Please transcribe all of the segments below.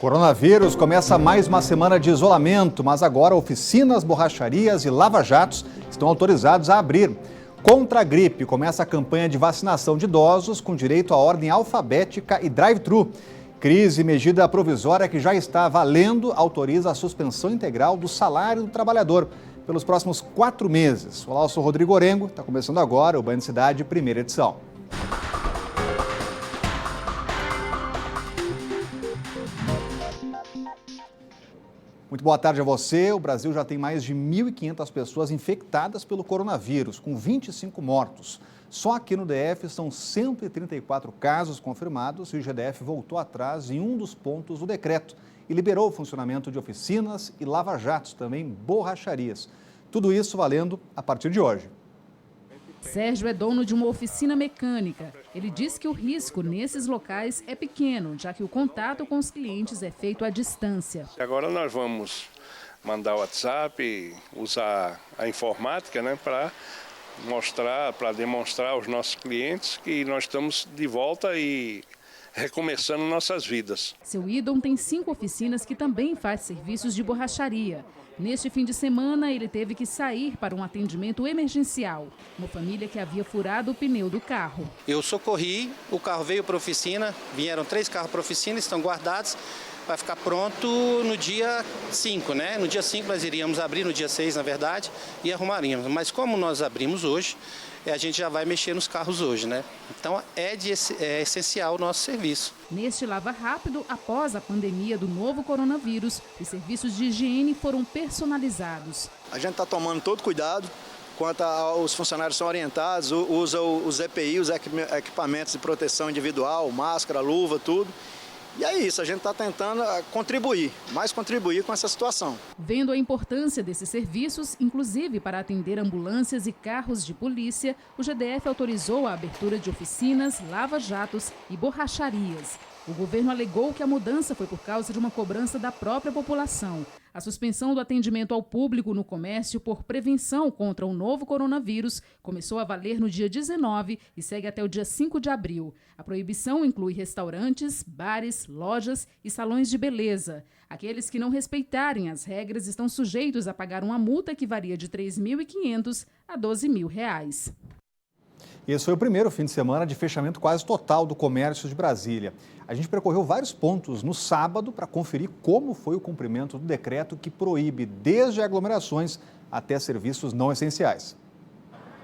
Coronavírus começa mais uma semana de isolamento, mas agora oficinas, borracharias e lava-jatos estão autorizados a abrir. Contra a gripe, começa a campanha de vacinação de idosos com direito à ordem alfabética e drive-thru. Crise medida provisória que já está valendo autoriza a suspensão integral do salário do trabalhador pelos próximos 4 meses. Olá, eu sou Rodrigo Orengo, está começando agora o Band Cidade, primeira edição. Muito boa tarde a você. O Brasil já tem mais de 1.500 pessoas infectadas pelo coronavírus, com 25 mortos. Só aqui no DF são 134 casos confirmados e o GDF voltou atrás em um dos pontos do decreto e liberou o funcionamento de oficinas e lava-jatos, também borracharias. Tudo isso valendo a partir de hoje. Sérgio é dono de uma oficina mecânica. Ele diz que o risco nesses locais é pequeno, já que o contato com os clientes é feito à distância. Agora nós vamos mandar o WhatsApp, usar a informática, para demonstrar aos nossos clientes que nós estamos de volta e recomeçando nossas vidas. Seu Idon tem 5 oficinas que também faz serviços de borracharia. Neste fim de semana, ele teve que sair para um atendimento emergencial. Uma família que havia furado o pneu do carro. Eu socorri, o carro veio para a oficina, vieram 3 carros para a oficina, estão guardados. Vai ficar pronto no dia 5, No dia 5 nós iríamos abrir, no dia 6, na verdade, e arrumaríamos. Mas como nós abrimos hoje, a gente já vai mexer nos carros hoje, Então é essencial o nosso serviço. Neste Lava Rápido, após a pandemia do novo coronavírus, os serviços de higiene foram personalizados. A gente está tomando todo cuidado quanto aos funcionários são orientados, usa os EPI, os equipamentos de proteção individual, máscara, luva, tudo. E é isso, a gente está tentando contribuir com essa situação. Vendo a importância desses serviços, inclusive para atender ambulâncias e carros de polícia, o GDF autorizou a abertura de oficinas, lava-jatos e borracharias. O governo alegou que a mudança foi por causa de uma cobrança da própria população. A suspensão do atendimento ao público no comércio por prevenção contra o novo coronavírus começou a valer no dia 19 e segue até o dia 5 de abril. A proibição inclui restaurantes, bares, lojas e salões de beleza. Aqueles que não respeitarem as regras estão sujeitos a pagar uma multa que varia de R$ 3.500 a R$ 12.000. Esse foi o primeiro fim de semana de fechamento quase total do comércio de Brasília. A gente percorreu vários pontos no sábado para conferir como foi o cumprimento do decreto que proíbe desde aglomerações até serviços não essenciais.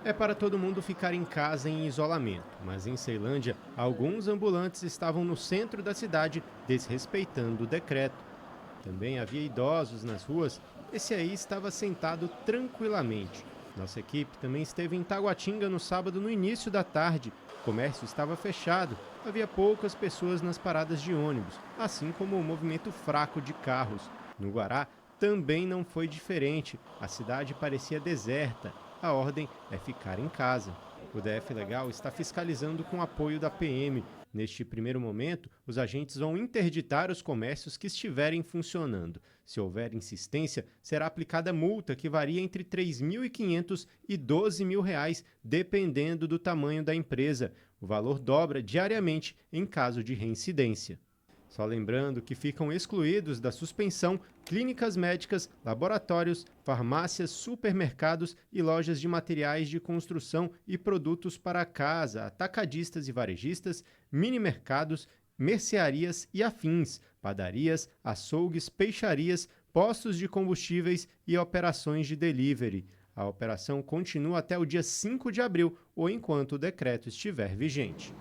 É para todo mundo ficar em casa em isolamento, mas em Ceilândia, alguns ambulantes estavam no centro da cidade desrespeitando o decreto. Também havia idosos nas ruas, esse aí estava sentado tranquilamente. Nossa equipe também esteve em Taguatinga no sábado no início da tarde. O comércio estava fechado, havia poucas pessoas nas paradas de ônibus, assim como o movimento fraco de carros. No Guará também não foi diferente, a cidade parecia deserta. A ordem é ficar em casa. O DF Legal está fiscalizando com apoio da PM. Neste primeiro momento, os agentes vão interditar os comércios que estiverem funcionando. Se houver insistência, será aplicada multa que varia entre R$ 3.500 e R$ 12.000, dependendo do tamanho da empresa. O valor dobra diariamente em caso de reincidência. Só lembrando que ficam excluídos da suspensão clínicas médicas, laboratórios, farmácias, supermercados e lojas de materiais de construção e produtos para casa, atacadistas e varejistas, mini-mercados, mercearias e afins, padarias, açougues, peixarias, postos de combustíveis e operações de delivery. A operação continua até o dia 5 de abril ou enquanto o decreto estiver vigente.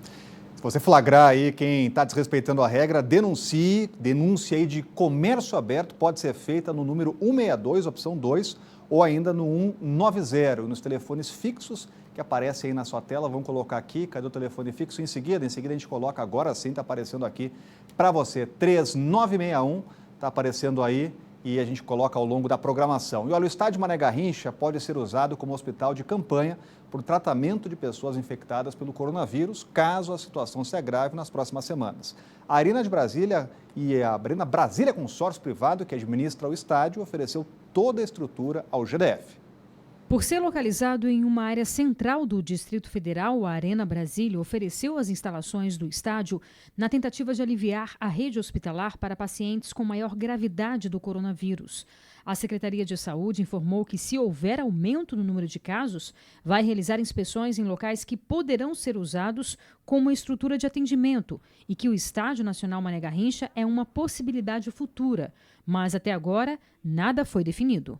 Se você flagrar aí quem está desrespeitando a regra, denuncie. Denúncia aí de comércio aberto pode ser feita no número 162, opção 2, ou ainda no 190, nos telefones fixos que aparecem aí na sua tela. Vamos colocar aqui, cadê o telefone fixo? Em seguida a gente coloca, agora sim está aparecendo aqui para você, 3961, está aparecendo aí e a gente coloca ao longo da programação. E olha, o estádio Mané Garrincha pode ser usado como hospital de campanha por tratamento de pessoas infectadas pelo coronavírus, caso a situação se agrave nas próximas semanas. A Arena de Brasília e a Arena Brasília Consórcio Privado, que administra o estádio, ofereceu toda a estrutura ao GDF. Por ser localizado em uma área central do Distrito Federal, a Arena Brasília ofereceu as instalações do estádio na tentativa de aliviar a rede hospitalar para pacientes com maior gravidade do coronavírus. A Secretaria de Saúde informou que, se houver aumento no número de casos, vai realizar inspeções em locais que poderão ser usados como estrutura de atendimento e que o Estádio Nacional Mané Garrincha é uma possibilidade futura. Mas, até agora, nada foi definido.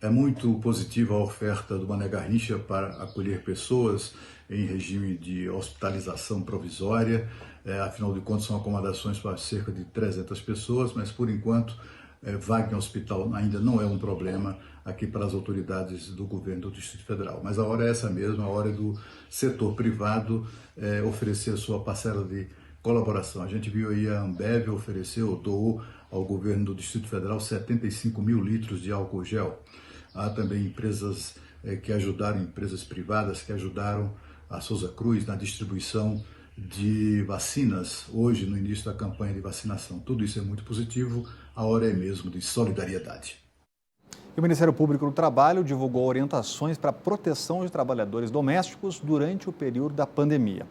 É muito positiva a oferta do Mané Garrincha para acolher pessoas em regime de hospitalização provisória. Afinal de contas, são acomodações para cerca de 300 pessoas, mas, por enquanto, vaga em hospital ainda não é um problema aqui para as autoridades do governo do Distrito Federal. Mas a hora é essa mesma, a hora do setor privado oferecer a sua parcela de colaboração. A gente viu aí a Ambev ofereceu, doou ao governo do Distrito Federal 75 mil litros de álcool gel. Há também empresas que ajudaram, empresas privadas que ajudaram a Souza Cruz na distribuição de vacinas, hoje no início da campanha de vacinação. Tudo isso é muito positivo, a hora é mesmo de solidariedade. E o Ministério Público do Trabalho divulgou orientações para a proteção de trabalhadores domésticos durante o período da pandemia.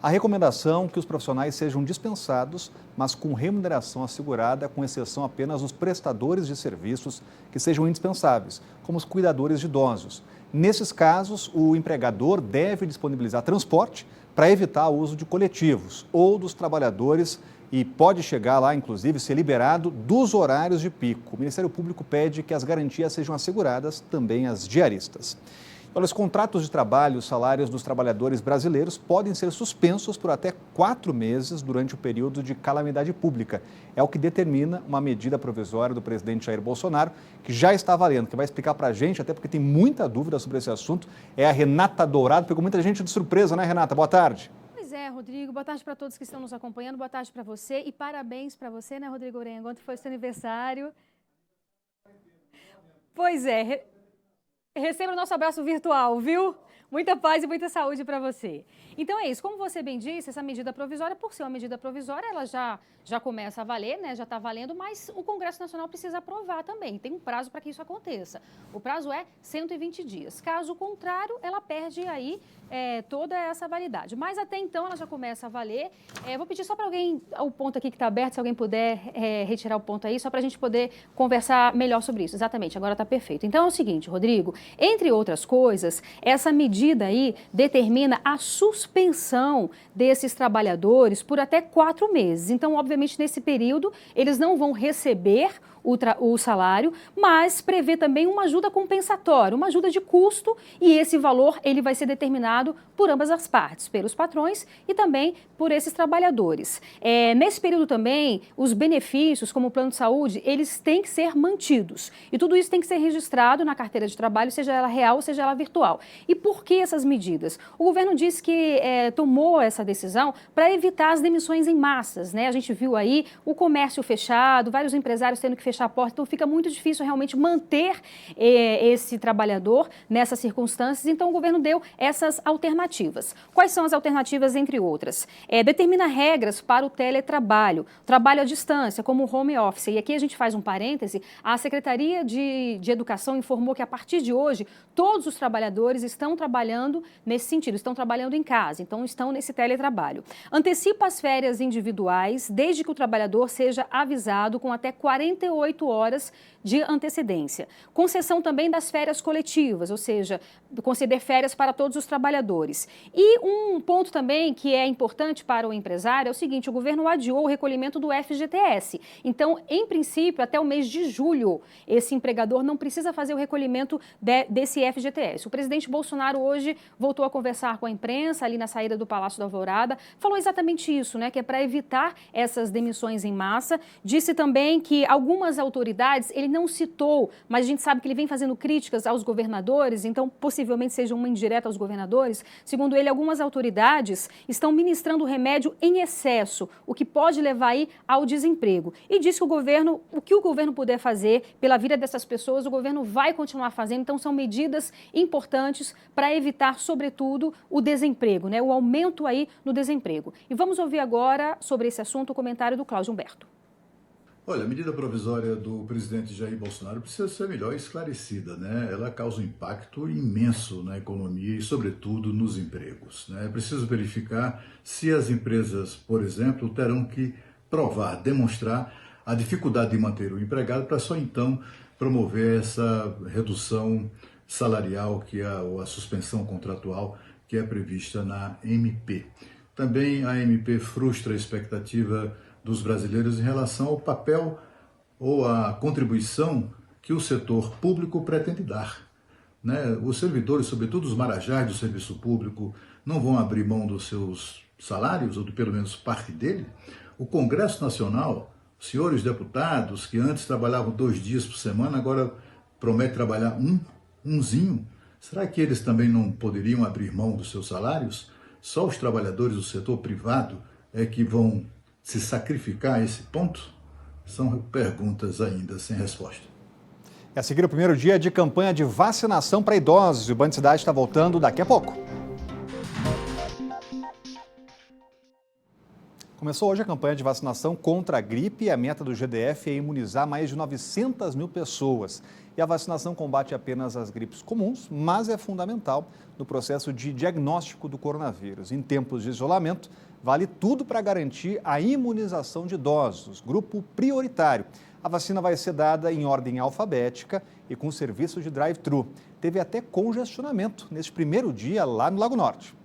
A recomendação é que os profissionais sejam dispensados, mas com remuneração assegurada, com exceção apenas dos prestadores de serviços que sejam indispensáveis, como os cuidadores de idosos. Nesses casos, o empregador deve disponibilizar transporte para evitar o uso de coletivos ou dos trabalhadores e pode chegar lá, inclusive, ser liberado dos horários de pico. O Ministério Público pede que as garantias sejam asseguradas também às diaristas. Olha, os contratos de trabalho e os salários dos trabalhadores brasileiros podem ser suspensos por até 4 meses durante o período de calamidade pública. É o que determina uma medida provisória do presidente Jair Bolsonaro, que já está valendo, que vai explicar para a gente, até porque tem muita dúvida sobre esse assunto, é a Renata Dourado. Pegou muita gente de surpresa, né, Renata? Boa tarde. Pois é, Rodrigo. Boa tarde para todos que estão nos acompanhando. Boa tarde para você e parabéns para você, né, Rodrigo Orengo? Ontem foi seu aniversário. Pois é. Receba o nosso abraço virtual, viu? Muita paz e muita saúde para você. Então é isso, como você bem disse, essa medida provisória, por ser uma medida provisória, ela já começa a valer, né? Já está valendo, mas o Congresso Nacional precisa aprovar também. Tem um prazo para que isso aconteça. O prazo é 120 dias. Caso contrário, ela perde aí toda essa validade. Mas até então ela já começa a valer. Vou pedir só para alguém, o ponto aqui que está aberto, se alguém puder retirar o ponto aí, só para a gente poder conversar melhor sobre isso. Exatamente, agora está perfeito. Então é o seguinte, Rodrigo, entre outras coisas, essa medida aí determina a suspensão desses trabalhadores por até 4 meses. Então, obviamente, nesse período, eles não vão receber o salário, mas prevê também uma ajuda compensatória, uma ajuda de custo, e esse valor ele vai ser determinado por ambas as partes, pelos patrões e também por esses trabalhadores. Nesse período também, os benefícios, como o plano de saúde, eles têm que ser mantidos. E tudo isso tem que ser registrado na carteira de trabalho, seja ela real, seja ela virtual. E por que essas medidas? O governo disse que tomou essa decisão para evitar as demissões em massas, né? A gente viu aí o comércio fechado, vários empresários tendo que fechar a porta, então fica muito difícil realmente manter esse trabalhador nessas circunstâncias. Então o governo deu essas alternativas. Quais são as alternativas, entre outras? Determina regras para o teletrabalho, trabalho à distância, como o home office. E aqui a gente faz um parêntese, a Secretaria de Educação informou que a partir de hoje todos os trabalhadores estão trabalhando nesse sentido, estão trabalhando em casa, então estão nesse teletrabalho. Antecipa as férias individuais, desde que o trabalhador seja avisado com até 48 horas de antecedência. Concessão também das férias coletivas, ou seja, conceder férias para todos os trabalhadores. E um ponto também que é importante para o empresário é o seguinte, o governo adiou o recolhimento do FGTS. Então, em princípio, até o mês de julho, esse empregador não precisa fazer o recolhimento desse FGTS. O presidente Bolsonaro hoje voltou a conversar com a imprensa ali na saída do Palácio da Alvorada, falou exatamente isso, né, que é para evitar essas demissões em massa. Disse também que algumas autoridades, ele não citou, mas a gente sabe que ele vem fazendo críticas aos governadores, então possivelmente seja uma indireta aos governadores. Segundo ele, algumas autoridades estão ministrando remédio em excesso, o que pode levar aí ao desemprego. E disse que o que o governo puder fazer pela vida dessas pessoas, o governo vai continuar fazendo. Então são medidas importantes para evitar, sobretudo, o desemprego, né? O aumento aí no desemprego. E vamos ouvir agora sobre esse assunto o comentário do Cláudio Humberto. Olha, a medida provisória do presidente Jair Bolsonaro precisa ser melhor esclarecida, né? Ela causa um impacto imenso na economia e, sobretudo, nos empregos, né? É preciso verificar se as empresas, por exemplo, terão que provar, demonstrar a dificuldade de manter o empregado para só então promover essa redução salarial, ou a suspensão contratual que é prevista na MP. Também a MP frustra a expectativa dos brasileiros em relação ao papel ou à contribuição que o setor público pretende dar, né? Os servidores, sobretudo os marajás do serviço público, não vão abrir mão dos seus salários, ou de pelo menos parte dele. O Congresso Nacional, os senhores deputados que antes trabalhavam 2 dias por semana, agora prometem trabalhar umzinho. Será que eles também não poderiam abrir mão dos seus salários? Só os trabalhadores do setor privado é que vão se sacrificar a esse ponto? São perguntas ainda sem resposta. E a seguir, o primeiro dia de campanha de vacinação para idosos. E o Band Cidade está voltando daqui a pouco. Começou hoje a campanha de vacinação contra a gripe e a meta do GDF é imunizar mais de 900 mil pessoas. E a vacinação combate apenas as gripes comuns, mas é fundamental no processo de diagnóstico do coronavírus. Em tempos de isolamento, vale tudo para garantir a imunização de idosos, grupo prioritário. A vacina vai ser dada em ordem alfabética e com serviço de drive-thru. Teve até congestionamento neste primeiro dia lá no Lago Norte.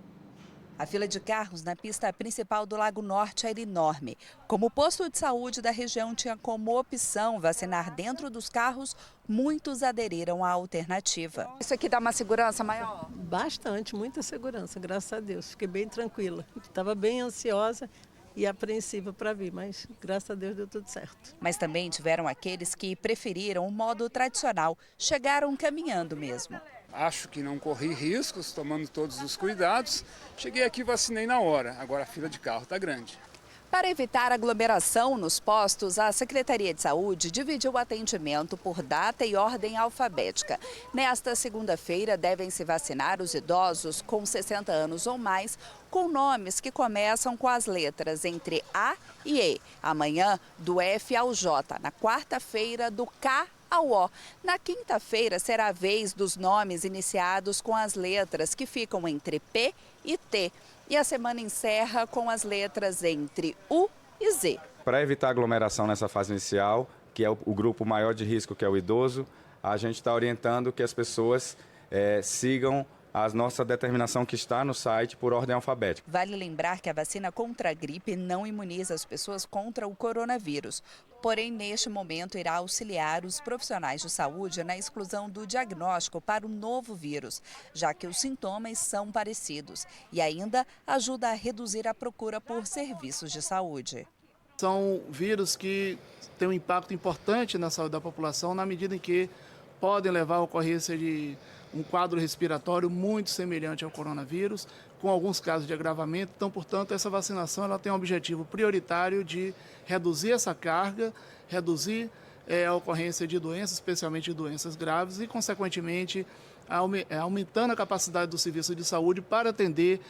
A fila de carros na pista principal do Lago Norte era enorme. Como o posto de saúde da região tinha como opção vacinar dentro dos carros, muitos aderiram à alternativa. Isso aqui dá uma segurança maior? Bastante, muita segurança, graças a Deus. Fiquei bem tranquila. Estava bem ansiosa e apreensiva para vir, mas graças a Deus deu tudo certo. Mas também tiveram aqueles que preferiram o modo tradicional, chegaram caminhando mesmo. Acho que não corri riscos, tomando todos os cuidados. Cheguei aqui e vacinei na hora, agora a fila de carro está grande. Para evitar aglomeração nos postos, a Secretaria de Saúde dividiu o atendimento por data e ordem alfabética. Nesta segunda-feira, devem se vacinar os idosos com 60 anos ou mais, com nomes que começam com as letras entre A e E. Amanhã, do F ao J. Na quarta-feira, do K ao O. Na quinta-feira, será a vez dos nomes iniciados com as letras que ficam entre P e T. E a semana encerra com as letras entre U e Z. Para evitar aglomeração nessa fase inicial, que é o grupo maior de risco, que é o idoso, a gente está orientando que as pessoas sigam a nossa determinação que está no site por ordem alfabética. Vale lembrar que a vacina contra a gripe não imuniza as pessoas contra o coronavírus. Porém, neste momento, irá auxiliar os profissionais de saúde na exclusão do diagnóstico para o novo vírus, já que os sintomas são parecidos. E ainda ajuda a reduzir a procura por serviços de saúde. São vírus que têm um impacto importante na saúde da população, na medida em que podem levar à ocorrência de um quadro respiratório muito semelhante ao coronavírus, com alguns casos de agravamento. Então, portanto, essa vacinação ela tem um objetivo prioritário de reduzir essa carga, reduzir a ocorrência de doenças, especialmente de doenças graves, e, consequentemente, aumentando a capacidade do serviço de saúde para atender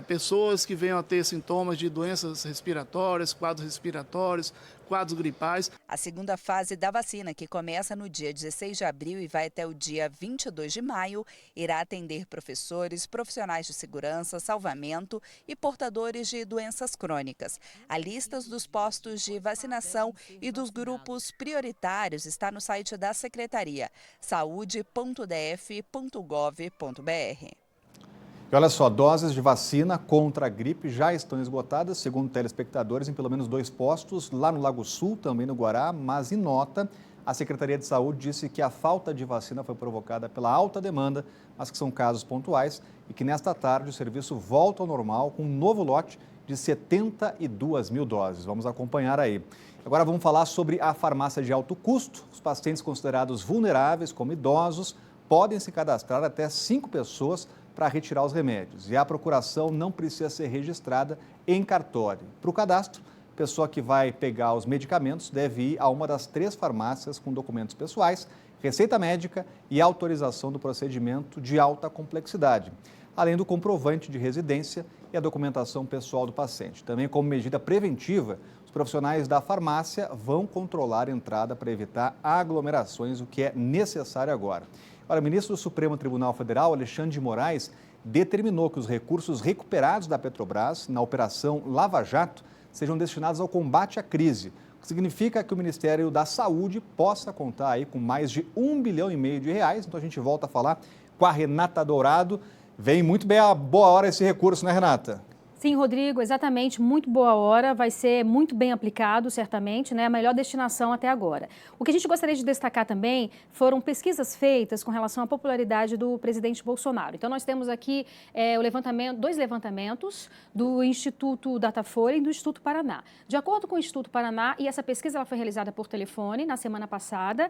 pessoas que venham a ter sintomas de doenças respiratórias, quadros respiratórios, quadros gripais. A segunda fase da vacina, que começa no dia 16 de abril e vai até o dia 22 de maio, irá atender professores, profissionais de segurança, salvamento e portadores de doenças crônicas. A lista dos postos de vacinação e dos grupos prioritários está no site da Secretaria, saude.df.gov.br. E olha só, doses de vacina contra a gripe já estão esgotadas, segundo telespectadores, em pelo menos 2 postos, lá no Lago Sul, também no Guará, mas em nota, a Secretaria de Saúde disse que a falta de vacina foi provocada pela alta demanda, mas que são casos pontuais e que nesta tarde o serviço volta ao normal com um novo lote de 72 mil doses. Vamos acompanhar aí. Agora vamos falar sobre a farmácia de alto custo. Os pacientes considerados vulneráveis, como idosos, podem se cadastrar até 5 pessoas para retirar os remédios. E a procuração não precisa ser registrada em cartório. Para o cadastro, a pessoa que vai pegar os medicamentos deve ir a uma das 3 farmácias com documentos pessoais, receita médica e autorização do procedimento de alta complexidade, além do comprovante de residência e a documentação pessoal do paciente. Também, como medida preventiva, os Os profissionais da farmácia vão controlar a entrada para evitar aglomerações, o que é necessário agora. Olha, o ministro do Supremo Tribunal Federal, Alexandre de Moraes, determinou que os recursos recuperados da Petrobras na Operação Lava Jato sejam destinados ao combate à crise, o que significa que o Ministério da Saúde possa contar aí com mais de R$1,5 bilhão de reais. Então a gente volta a falar com a Renata Dourado. Vem muito bem a boa hora esse recurso, né, Renata? Sim, Rodrigo, exatamente, muito boa hora, vai ser muito bem aplicado, certamente, né? A melhor destinação até agora. O que a gente gostaria de destacar também foram pesquisas feitas com relação à popularidade do presidente Bolsonaro. Então, nós temos aqui dois levantamentos do Instituto Datafolha e do Instituto Paraná. De acordo com o Instituto Paraná, e essa pesquisa ela foi realizada por telefone na semana passada,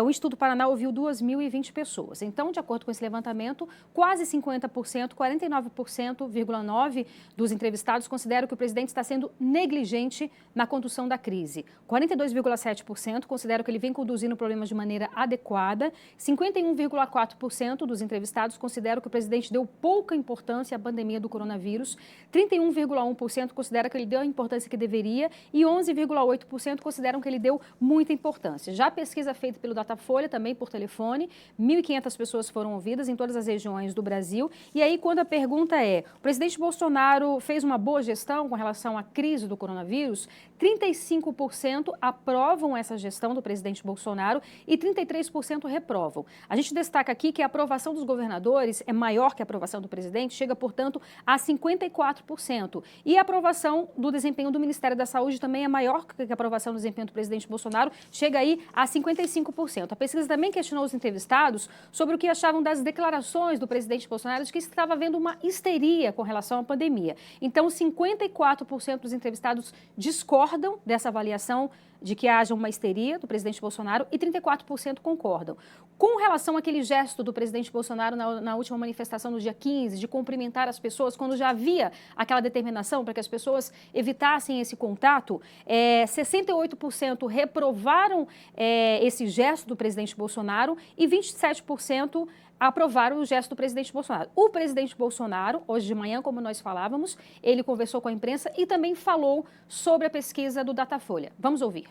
o Instituto Paraná ouviu 2.020 pessoas. Então, de acordo com esse levantamento, quase 50%, 49,9% dos entrevistados consideram que o presidente está sendo negligente na condução da crise. 42,7% consideram que ele vem conduzindo problemas de maneira adequada. 51,4% dos entrevistados consideram que o presidente deu pouca importância à pandemia do coronavírus. 31,1% consideram que ele deu a importância que deveria e 11,8% consideram que ele deu muita importância. Já a pesquisa feita pelo Datafolha, também por telefone, 1.500 pessoas foram ouvidas em todas as regiões do Brasil. E aí, quando a pergunta é, o presidente Bolsonaro fez uma boa gestão com relação à crise do coronavírus, 35% aprovam essa gestão do presidente Bolsonaro e 33% reprovam. A gente destaca aqui que a aprovação dos governadores é maior que a aprovação do presidente, chega, portanto, a 54%. E a aprovação do desempenho do Ministério da Saúde também é maior que a aprovação do desempenho do presidente Bolsonaro, chega aí a 55%. A pesquisa também questionou os entrevistados sobre o que achavam das declarações do presidente Bolsonaro de que estava havendo uma histeria com relação à pandemia. Então, 54% dos entrevistados discordam dessa avaliação de que haja uma histeria do presidente Bolsonaro e 34% concordam. Com relação àquele gesto do presidente Bolsonaro na última manifestação no dia 15, de cumprimentar as pessoas, quando já havia aquela determinação para que as pessoas evitassem esse contato, 68% reprovaram esse gesto do presidente Bolsonaro e 27% aprovaram o gesto do presidente Bolsonaro. O presidente Bolsonaro, hoje de manhã, como nós falávamos, ele conversou com a imprensa e também falou sobre a pesquisa do Datafolha. Vamos ouvir.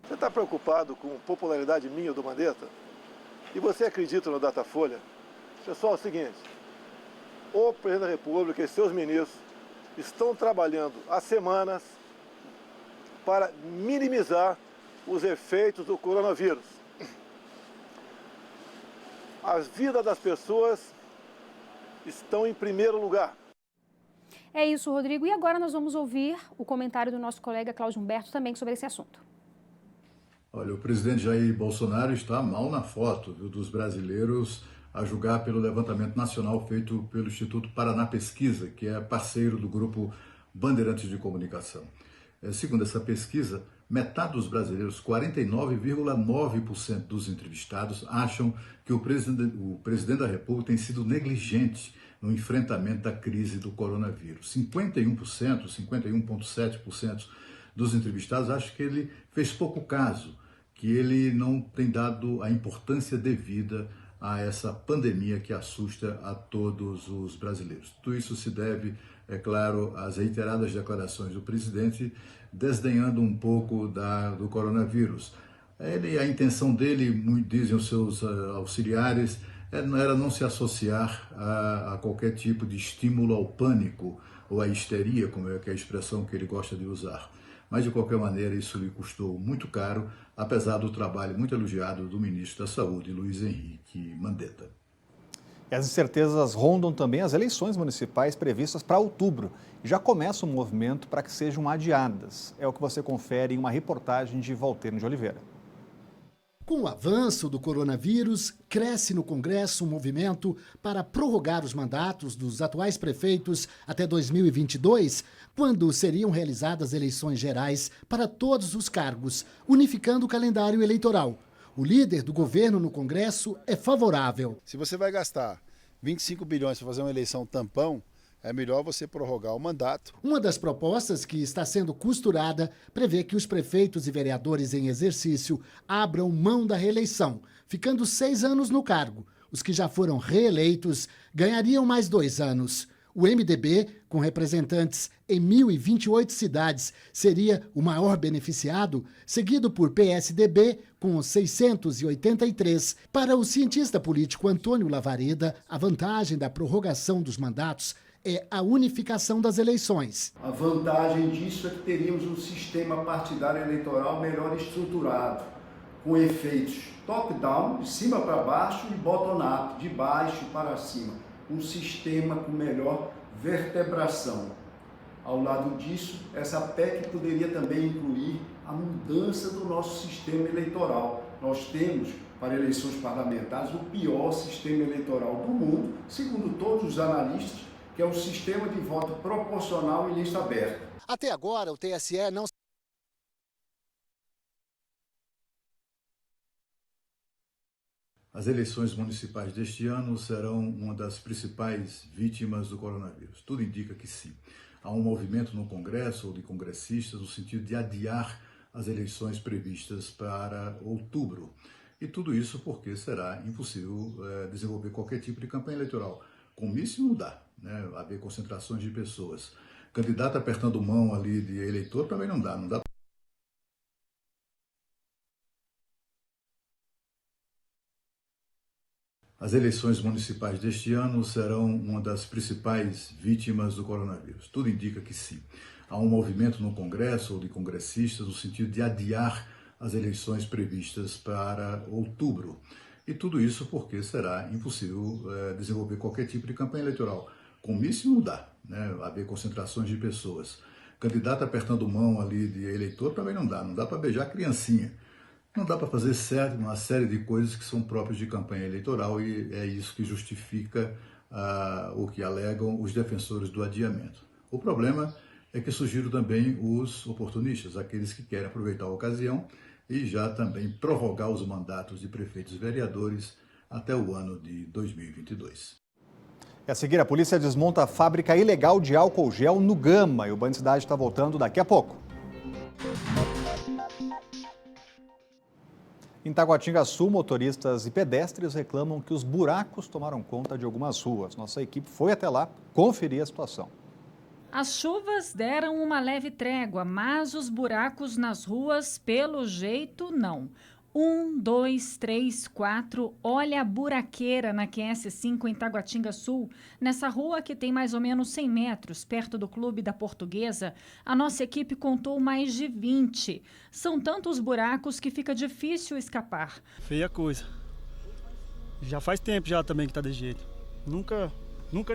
Você está preocupado com a popularidade minha ou do Mandetta? E você acredita no Datafolha? Pessoal, é o seguinte, o presidente da República e seus ministros estão trabalhando há semanas para minimizar os efeitos do coronavírus. A vida das pessoas estão em primeiro lugar. É isso, Rodrigo. E agora nós vamos ouvir o comentário do nosso colega Cláudio Humberto também sobre esse assunto. Olha, o presidente Jair Bolsonaro está mal na foto, viu, dos brasileiros, a julgar pelo levantamento nacional feito pelo Instituto Paraná Pesquisa, que é parceiro do grupo Bandeirantes de Comunicação. Segundo essa pesquisa, metade dos brasileiros, 49,9% dos entrevistados, acham que o presidente da República tem sido negligente no enfrentamento da crise do coronavírus. 51,7% dos entrevistados acham que ele fez pouco caso, que ele não tem dado a importância devida a essa pandemia que assusta a todos os brasileiros. Tudo isso se deve, é claro, às reiteradas declarações do presidente, desdenhando um pouco do coronavírus. A intenção dele, dizem os seus auxiliares, era não se associar a qualquer tipo de estímulo ao pânico ou à histeria, como é que é a expressão que ele gosta de usar. Mas, de qualquer maneira, isso lhe custou muito caro, apesar do trabalho muito elogiado do ministro da Saúde, Luiz Henrique Mandetta. E as incertezas rondam também as eleições municipais previstas para outubro. Já começa o movimento para que sejam adiadas. É o que você confere em uma reportagem de Valteiro de Oliveira. Com o avanço do coronavírus, cresce no Congresso um movimento para prorrogar os mandatos dos atuais prefeitos até 2022, quando seriam realizadas eleições gerais para todos os cargos, unificando o calendário eleitoral. O líder do governo no Congresso é favorável. Se você vai gastar 25 bilhões para fazer uma eleição tampão, é melhor você prorrogar o mandato. Uma das propostas que está sendo costurada prevê que os prefeitos e vereadores em exercício abram mão da reeleição, ficando 6 anos no cargo. Os que já foram reeleitos ganhariam mais 2 anos. O MDB, com representantes em 1.028 cidades, seria o maior beneficiado, seguido por PSDB, com 683. Para o cientista político Antônio Lavareda, a vantagem da prorrogação dos mandatos é a unificação das eleições. A vantagem disso é que teríamos um sistema partidário eleitoral melhor estruturado, com efeitos top-down, de cima para baixo, e bottom-up, de baixo para cima. Um sistema com melhor vertebração. Ao lado disso, essa PEC poderia também incluir a mudança do nosso sistema eleitoral. Nós temos, para eleições parlamentares, o pior sistema eleitoral do mundo, segundo todos os analistas, que é um sistema de voto proporcional e lista aberta. Até agora, o TSE não... As eleições municipais deste ano serão uma das principais vítimas do coronavírus. Tudo indica que sim. Há um movimento no Congresso ou de congressistas no sentido de adiar as eleições previstas para outubro. E tudo isso porque será impossível desenvolver qualquer tipo de campanha eleitoral. Comício não dá, né? Haver concentrações de pessoas. Candidato apertando mão ali de eleitor também não dá. As eleições municipais deste ano serão uma das principais vítimas do coronavírus. Tudo indica que sim. Há um movimento no Congresso ou de congressistas no sentido de adiar as eleições previstas para outubro. E tudo isso porque será impossível desenvolver qualquer tipo de campanha eleitoral. Comício não dá, né? Haver concentrações de pessoas. Candidato apertando mão ali de eleitor também não dá para beijar criancinha. Não dá para fazer uma série de coisas que são próprias de campanha eleitoral e é isso que justifica o que alegam os defensores do adiamento. O problema é que surgiram também os oportunistas, aqueles que querem aproveitar a ocasião e já também prorrogar os mandatos de prefeitos e vereadores até o ano de 2022. E a seguir, a polícia desmonta a fábrica ilegal de álcool gel no Gama e o Band Cidade está voltando daqui a pouco. Em Taguatinga Sul, motoristas e pedestres reclamam que os buracos tomaram conta de algumas ruas. Nossa equipe foi até lá conferir a situação. As chuvas deram uma leve trégua, mas os buracos nas ruas, pelo jeito, não. 1, 2, 3, 4, olha a buraqueira na QS5 em Taguatinga Sul. Nessa rua que tem mais ou menos 100 metros, perto do Clube da Portuguesa, a nossa equipe contou mais de 20. São tantos buracos que fica difícil escapar. Feia coisa. Já faz tempo já também que tá desse jeito. Nunca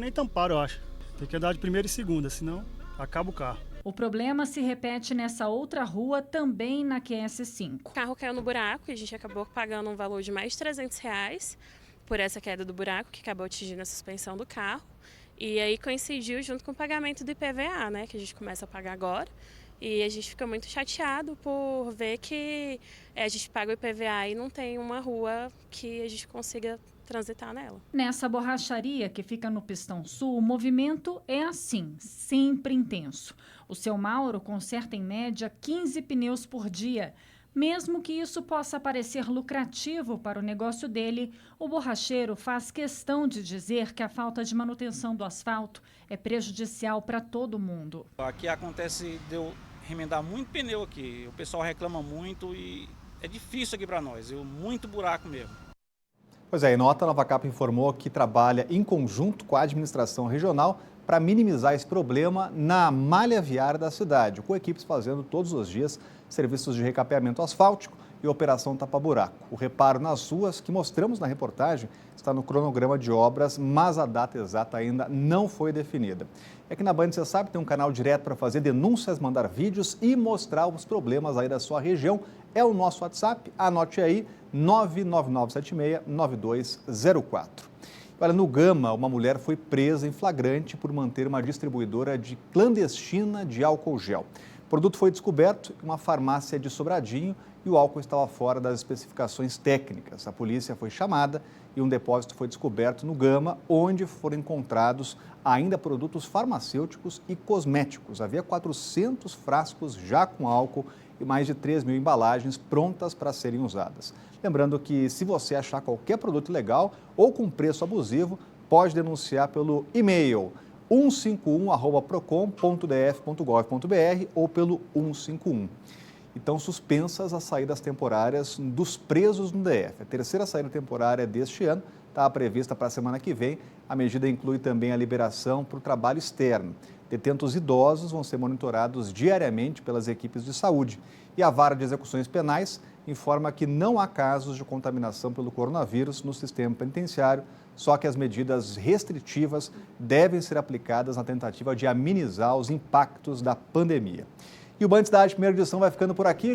nem tamparam, eu acho. Tem que andar de primeira e segunda, senão acaba o carro. O problema se repete nessa outra rua, também na QS5. O carro caiu no buraco e a gente acabou pagando um valor de mais de R$300 por essa queda do buraco, que acabou atingindo a suspensão do carro. E aí coincidiu junto com o pagamento do IPVA, né, que a gente começa a pagar agora. E a gente fica muito chateado por ver que a gente paga o IPVA e não tem uma rua que a gente consiga transitar nela. Nessa borracharia que fica no Pistão Sul, o movimento é assim, sempre intenso. O seu Mauro conserta em média 15 pneus por dia. Mesmo que isso possa parecer lucrativo para o negócio dele, o borracheiro faz questão de dizer que a falta de manutenção do asfalto é prejudicial para todo mundo. Aqui acontece de eu remendar muito pneu aqui, o pessoal reclama muito e é difícil aqui para nós, muito buraco mesmo. Pois é, em nota, a Nova Capa informou que trabalha em conjunto com a administração regional para minimizar esse problema na malha viária da cidade, com equipes fazendo todos os dias serviços de recapeamento asfáltico e operação tapa-buraco. O reparo nas ruas, que mostramos na reportagem, está no cronograma de obras, mas a data exata ainda não foi definida. É que na Band, você sabe, tem um canal direto para fazer denúncias, mandar vídeos e mostrar os problemas aí da sua região. É o nosso WhatsApp, anote aí, 99976-9204. Olha, no Gama, uma mulher foi presa em flagrante por manter uma distribuidora clandestina de álcool gel. O produto foi descoberto em uma farmácia de Sobradinho e o álcool estava fora das especificações técnicas. A polícia foi chamada e um depósito foi descoberto no Gama, onde foram encontrados ainda produtos farmacêuticos e cosméticos. Havia 400 frascos já com álcool e mais de 3.000 embalagens prontas para serem usadas. Lembrando que se você achar qualquer produto ilegal ou com preço abusivo, pode denunciar pelo e-mail 151@procon.df.gov.br ou pelo 151. Então, suspensas as saídas temporárias dos presos no DF. A terceira saída temporária deste ano está prevista para a semana que vem. A medida inclui também a liberação para o trabalho externo. Detentos idosos vão ser monitorados diariamente pelas equipes de saúde. E a Vara de Execuções Penais informa que não há casos de contaminação pelo coronavírus no sistema penitenciário, só que as medidas restritivas devem ser aplicadas na tentativa de amenizar os impactos da pandemia. E o Band Cidade, primeira edição, vai ficando por aqui.